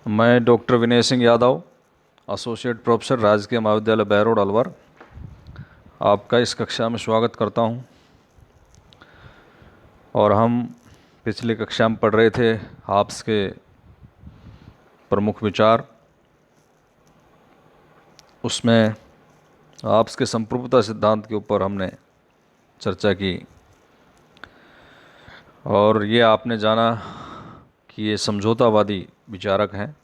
मैं doctor Vinay Singh Yadav, associate professor, राजकीय महाविद्यालय बहरोड अलवर, आपका इस कक्षा में स्वागत करता हूं। और हम पिछली कक्षा में पढ़ रहे थे हाब्स के प्रमुख विचार। उसमें हाब्स के संप्रभुता सिद्धांत के ऊपर हमने चर्चा की और ये आपने जाना कि ये समझौतावादी विचारक हैं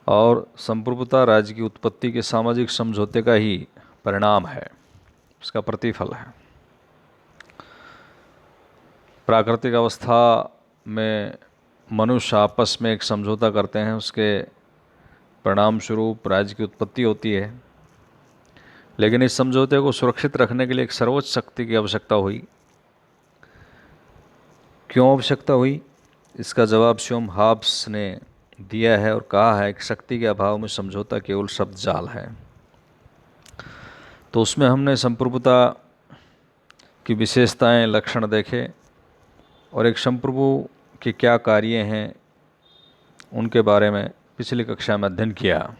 और संप्रभुता राज्य की उत्पत्ति के सामाजिक समझौते का ही परिणाम है, इसका प्रतिफल है। प्राकृतिक अवस्था में मनुष्य आपस में एक समझौता करते हैं, उसके परिणाम स्वरूप राज्य की उत्पत्ति होती है। लेकिन इस समझौते को सुरक्षित रखने के लिए एक सर्वोच्च शक्ति की आवश्यकता हुई। क्यों आवश्यकता हुई, इसका जवाब स्वयं हाब्स ने दिया है और कहा है कि शक्ति के अभाव में समझौता केवल शब्द जाल है। तो उसमें हमने संप्रभुता की विशेषताएं, लक्षण देखे और एक संप्रभु के क्या कार्य हैं उनके बारे में पिछली कक्षा में अध्ययन किया।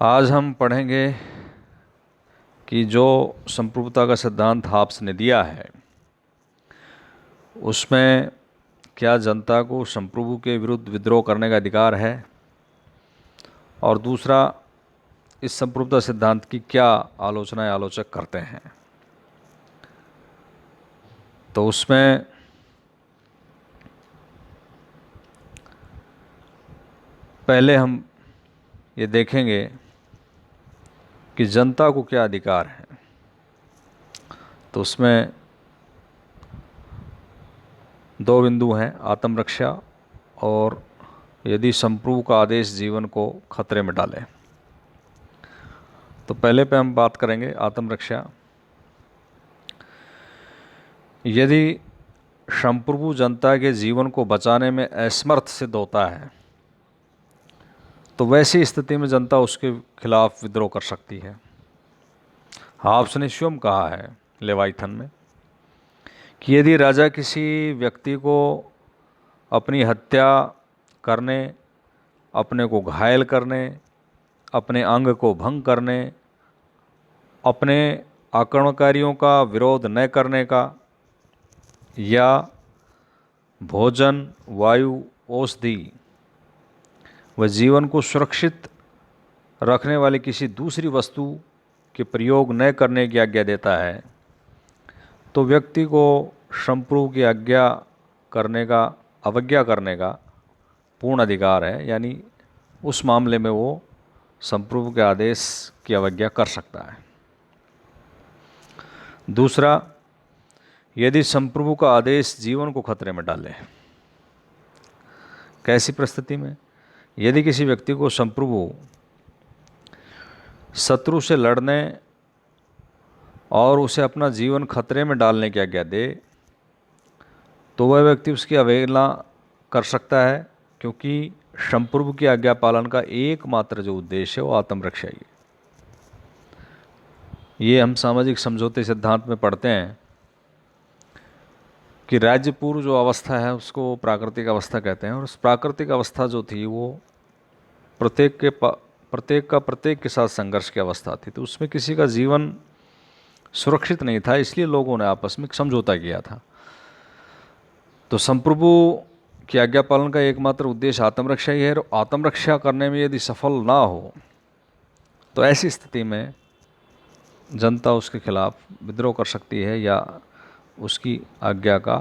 आज हम पढ़ेंगे कि जो संप्रभुता का सिद्धांत हाब्स ने दिया है उसमें क्या जनता को संप्रभु के विरुद्ध विद्रोह करने का अधिकार है, और दूसरा इस संप्रभुता सिद्धांत की क्या आलोचनाएं आलोचक करते हैं। तो उसमें पहले हम ये देखेंगे कि जनता को क्या अधिकार है। तो उसमें दो बिंदु हैं, आत्मरक्षा और यदि संप्रभु का आदेश जीवन को खतरे में डाले। तो पहले पे हम बात करेंगे आत्मरक्षा। यदि संप्रभु जनता के जीवन को बचाने में असमर्थ सिद्ध होता है तो वैसी स्थिति में जनता उसके खिलाफ विद्रोह कर सकती है। हाब्स ने स्वयं कहा है लेवाइथन में कि यदि राजा किसी व्यक्ति को अपनी हत्या करने, अपने को घायल करने, अपने अंग को भंग करने, अपने आक्रमणकारियों का विरोध न करने का, या भोजन, वायु, औषधि व जीवन को सुरक्षित रखने वाली किसी दूसरी वस्तु के प्रयोग न करने की आज्ञा देता है, तो व्यक्ति को संप्रभु की आज्ञा करने का, अवज्ञा करने का पूर्ण अधिकार है। यानी उस मामले में वो संप्रभु के आदेश की अवज्ञा कर सकता है। दूसरा, यदि संप्रभु का आदेश जीवन को खतरे में डाले। कैसी परिस्थिति में? यदि किसी व्यक्ति को संप्रभु शत्रु से लड़ने और उसे अपना जीवन खतरे में डालने की आज्ञा दे तो वह व्यक्ति उसकी अवहेलना कर सकता है, क्योंकि संप्रभु की आज्ञा पालन का एकमात्र जो उद्देश्य है वो आत्मरक्षा ही है। ये हम सामाजिक समझौते सिद्धांत में पढ़ते हैं कि राज्य पूर्व जो अवस्था है उसको प्राकृतिक अवस्था कहते हैं, और उस प्राकृतिक अवस्था जो थी वो प्रत्येक के साथ संघर्ष की अवस्था थी। तो उसमें किसी का जीवन सुरक्षित नहीं था, इसलिए लोगों ने आपस में समझौता किया था। तो संप्रभु की आज्ञा पालन का एकमात्र उद्देश्य आत्मरक्षा ही है, और आत्मरक्षा करने में यदि सफल ना हो तो ऐसी स्थिति में जनता उसके खिलाफ विद्रोह कर सकती है या उसकी आज्ञा का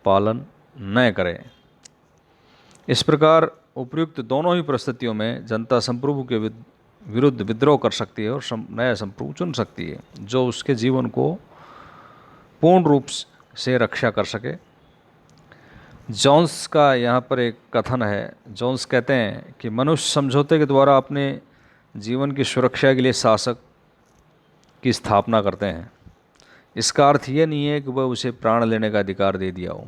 पालन न करे। इस प्रकार उपयुक्त दोनों ही परिस्थितियों में जनता संप्रभु के विरुद्ध विद्रोह कर सकती है और नया संप्रभु चुन सकती है जो उसके जीवन को पूर्ण रूप से रक्षा कर सके। जोन्स का यहाँ पर एक कथन है। जोन्स कहते हैं कि मनुष्य समझौते के द्वारा अपने जीवन की सुरक्षा के लिए शासक की स्थापना करते हैं। इसका अर्थ ये नहीं है कि वह उसे प्राण लेने का अधिकार दे दिया हो।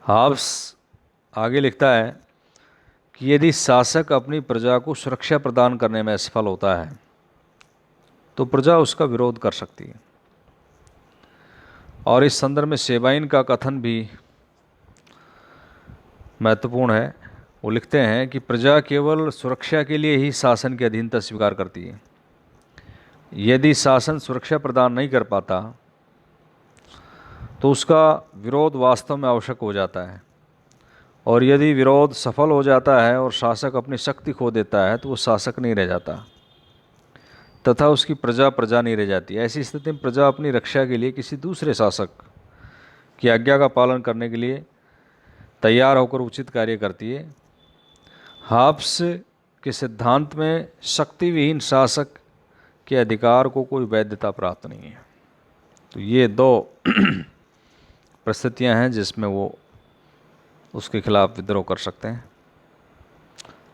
हाब्स आगे लिखता है कि यदि शासक अपनी प्रजा को सुरक्षा प्रदान करने में असफल होता है तो प्रजा उसका विरोध कर सकती है। और इस संदर्भ में सेबाइन का कथन भी महत्वपूर्ण है। वो लिखते हैं कि प्रजा केवल सुरक्षा के लिए ही शासन की अधीनता स्वीकार करती है। यदि शासन सुरक्षा प्रदान नहीं कर पाता तो उसका विरोध वास्तव में आवश्यक हो जाता है, और यदि विरोध सफल हो जाता है और शासक अपनी शक्ति खो देता है तो वो शासक नहीं रह जाता तथा उसकी प्रजा प्रजा नहीं रह जाती। ऐसी स्थिति में प्रजा अपनी रक्षा के लिए किसी दूसरे शासक की आज्ञा का पालन करने के लिए तैयार होकर उचित कार्य करती है। हाब्स के सिद्धांत में शक्ति विहीन शासक के अधिकार को कोई वैधता प्राप्त नहीं है। तो ये दो परिस्थितियां हैं जिसमें वो उसके खिलाफ विद्रोह कर सकते हैं।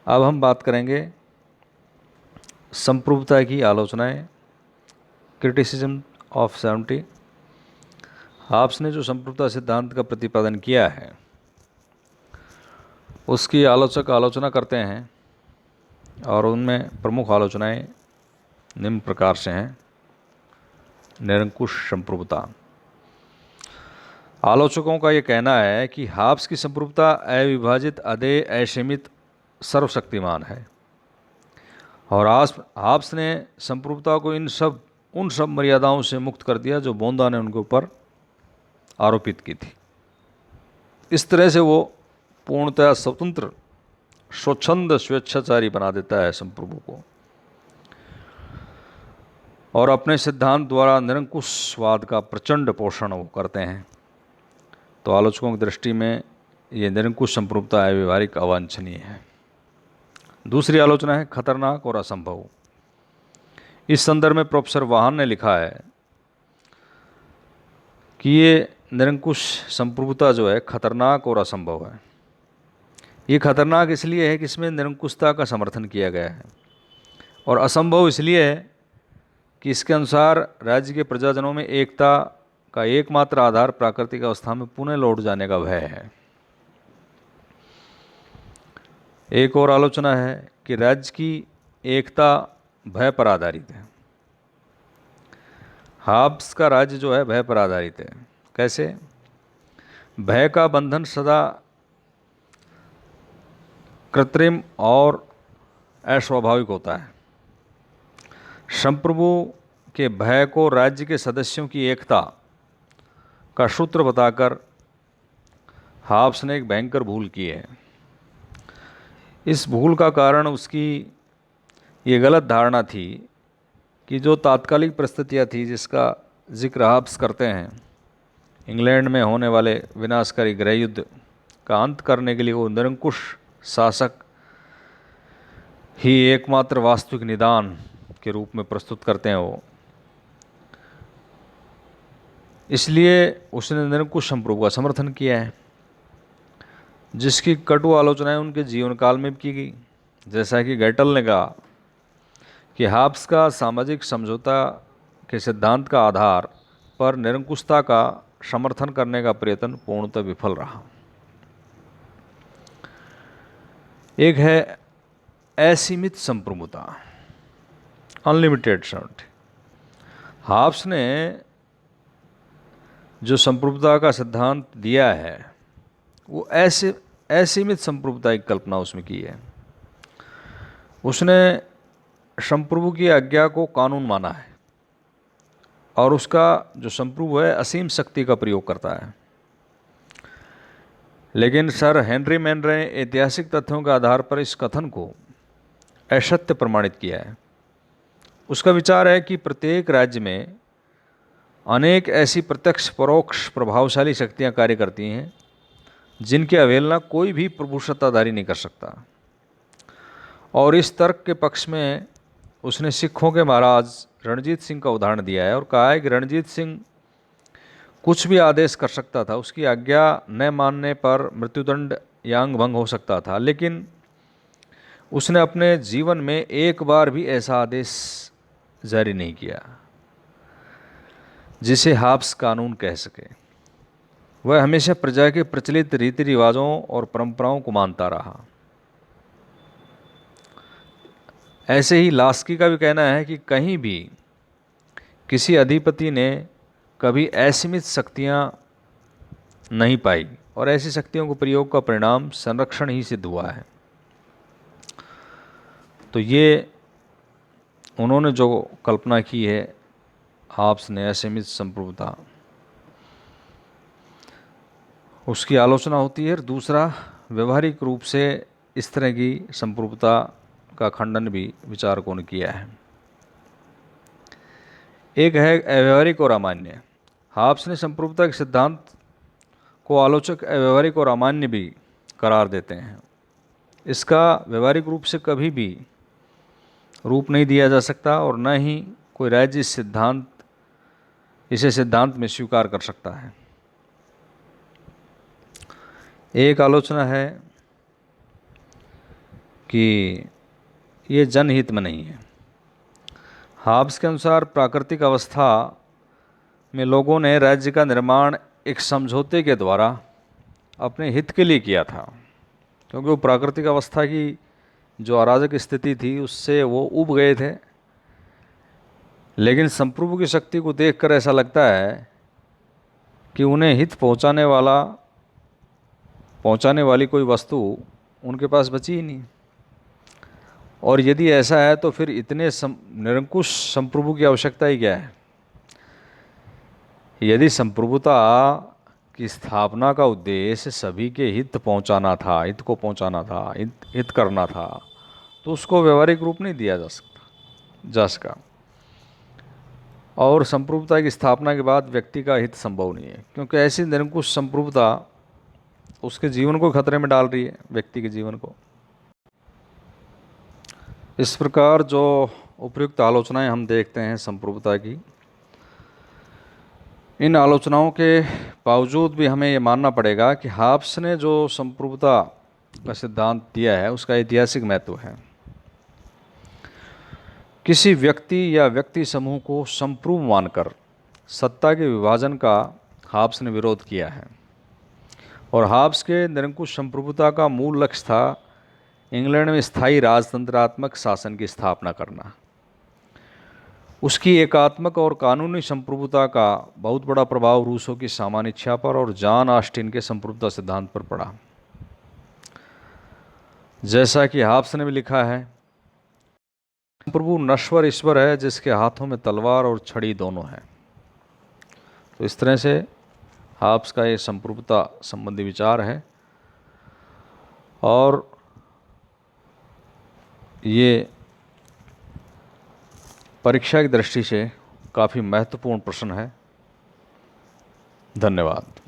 अब हम बात करेंगे संप्रभुता की आलोचनाएं, क्रिटिसिज्म ऑफ 70। हाब्स ने जो संप्रभुता सिद्धांत का प्रतिपादन किया है उसकी आलोचना करते हैं, और उनमें प्रमुख आलोचनाएं निम्न प्रकार से हैं। निरंकुश संप्रभुता। आलोचकों का ये कहना है कि हाब्स की संप्रभुता अविभाजित, अदेय, असीमित, सर्वशक्तिमान है, और हाब्स ने संप्रभुता को उन सब मर्यादाओं से मुक्त कर दिया जो बोंदा ने उनके ऊपर आरोपित की थी। इस तरह से वो पूर्णतः स्वतंत्र, स्वच्छंद, स्वेच्छाचारी बना देता है संप्रभु को, और अपने सिद्धांत द्वारा निरंकुशवाद का प्रचंड पोषण वो करते हैं। तो आलोचकों की दृष्टि में ये निरंकुश संप्रभुता व्यवहारिक अवांछनीय है। दूसरी आलोचना है खतरनाक और असंभव। इस संदर्भ में प्रोफेसर वाहन ने लिखा है कि ये निरंकुश संप्रभुता जो है खतरनाक और असंभव है। ये खतरनाक इसलिए है कि इसमें निरंकुशता का समर्थन किया गया है, और असंभव इसलिए है कि इसके अनुसार राज्य के प्रजाजनों में एकता का एकमात्र आधार प्राकृतिक अवस्था में पुनः लौट जाने का भय है। एक और आलोचना है कि राज्य की एकता भय पर आधारित है। हाब्स का राज्य जो है भय पर आधारित है। कैसे? भय का बंधन सदा कृत्रिम और अस्वाभाविक होता है। संप्रभु के भय को राज्य के सदस्यों की एकता का सूत्र बताकर हाब्स ने एक भयंकर भूल की है। इस भूल का कारण उसकी ये गलत धारणा थी कि जो तात्कालिक परिस्थितियाँ थी जिसका जिक्र हाब्स करते हैं, इंग्लैंड में होने वाले विनाशकारी गृह युद्ध का अंत करने के लिए वो निरंकुश शासक ही एकमात्र वास्तविक निदान के रूप में प्रस्तुत करते हैं वो। इसलिए उसने निरंकुश संप्रभु का समर्थन किया है, जिसकी कटु आलोचनाएं उनके जीवन काल में भी की गई। जैसा कि गैटल ने कहा कि हाब्स का सामाजिक समझौता के सिद्धांत का आधार पर निरंकुशता का समर्थन करने का प्रयत्न पूर्णतः विफल रहा। एक है असीमित संप्रभुता, अनलिमिटेड सर्वनिटी। हाब्स ने जो संप्रभुता का सिद्धांत दिया है वो ऐसे असीमित संप्रभुता की कल्पना उसमें की है। उसने संप्रभु की आज्ञा को कानून माना है, और उसका जो संप्रभु है असीम शक्ति का प्रयोग करता है। लेकिन सर हेनरी मैन ने ऐतिहासिक तथ्यों के आधार पर इस कथन को असत्य प्रमाणित किया है। उसका विचार है कि प्रत्येक राज्य में अनेक ऐसी प्रत्यक्ष परोक्ष प्रभावशाली शक्तियां कार्य करती हैं जिनकी अवहेलना कोई भी प्रभु सत्ताधारी नहीं कर सकता। और इस तर्क के पक्ष में उसने सिखों के महाराज रणजीत सिंह का उदाहरण दिया है और कहा है कि रणजीत सिंह कुछ भी आदेश कर सकता था, उसकी आज्ञा न मानने पर मृत्युदंड या अंग भंग हो सकता था, लेकिन उसने अपने जीवन में एक बार भी ऐसा आदेश जारी नहीं किया जिसे हाब्स कानून कह सके। वह हमेशा प्रजा के प्रचलित रीति रिवाजों और परंपराओं को मानता रहा। ऐसे ही लास्की का भी कहना है कि कहीं भी किसी अधिपति ने कभी असीमित शक्तियां नहीं पाई और ऐसी शक्तियों को प्रयोग का परिणाम संरक्षण ही सिद्ध हुआ है। तो ये उन्होंने जो कल्पना की है हाब्स ने असीमित संप्रभुता, उसकी आलोचना होती है। और दूसरा, व्यवहारिक रूप से इस तरह की संप्रभुता का खंडन भी विचारकों ने किया है। एक है अव्यवहारिक और अमान्य। हाब्स ने संप्रभुता के सिद्धांत को आलोचक अव्यवहारिक और अमान्य भी करार देते हैं। इसका व्यवहारिक रूप से कभी भी रूप नहीं दिया जा सकता और न ही कोई राज्य इसे सिद्धांत में स्वीकार कर सकता है। एक आलोचना है कि ये जनहित में नहीं है। हाब्स के अनुसार प्राकृतिक अवस्था में लोगों ने राज्य का निर्माण एक समझौते के द्वारा अपने हित के लिए किया था, क्योंकि वो प्राकृतिक अवस्था की जो अराजक स्थिति थी उससे वो उब गए थे। लेकिन संप्रभु की शक्ति को देखकर ऐसा लगता है कि उन्हें हित पहुंचाने वाली कोई वस्तु उनके पास बची ही नहीं। और यदि ऐसा है तो फिर इतने निरंकुश संप्रभु की आवश्यकता ही क्या है। यदि संप्रभुता की स्थापना का उद्देश्य सभी के हित को पहुंचाना था, हित करना था, तो उसको व्यवहारिक रूप नहीं दिया जा सका। और संप्रभुता की स्थापना के बाद व्यक्ति का हित संभव नहीं है, क्योंकि ऐसी निरंकुश संप्रभुता उसके जीवन को खतरे में डाल रही है, व्यक्ति के जीवन को। इस प्रकार जो उपयुक्त आलोचनाएं हम देखते हैं संप्रभुता की, इन आलोचनाओं के बावजूद भी हमें ये मानना पड़ेगा कि हाब्स ने जो संप्रभुता का सिद्धांत दिया है उसका ऐतिहासिक महत्व है। किसी व्यक्ति या व्यक्ति समूह को संप्रभु मानकर सत्ता के विभाजन का हाब्स ने विरोध किया है। और हाब्स के निरंकुश संप्रभुता का मूल लक्ष्य था इंग्लैंड में स्थायी राजतंत्रात्मक शासन की स्थापना करना। उसकी एकात्मक और कानूनी संप्रभुता का बहुत बड़ा प्रभाव रूसों की सामान्य इच्छा पर और जॉन ऑस्टिन के संप्रभुता सिद्धांत पर पड़ा। जैसा कि हाब्स ने भी लिखा है, संप्रभु नश्वर ईश्वर है जिसके हाथों में तलवार और छड़ी दोनों हैं। तो इस तरह से हाब्स का ये संप्रभुता संबंधी विचार है और ये परीक्षा की दृष्टि से काफ़ी महत्वपूर्ण प्रश्न है। धन्यवाद।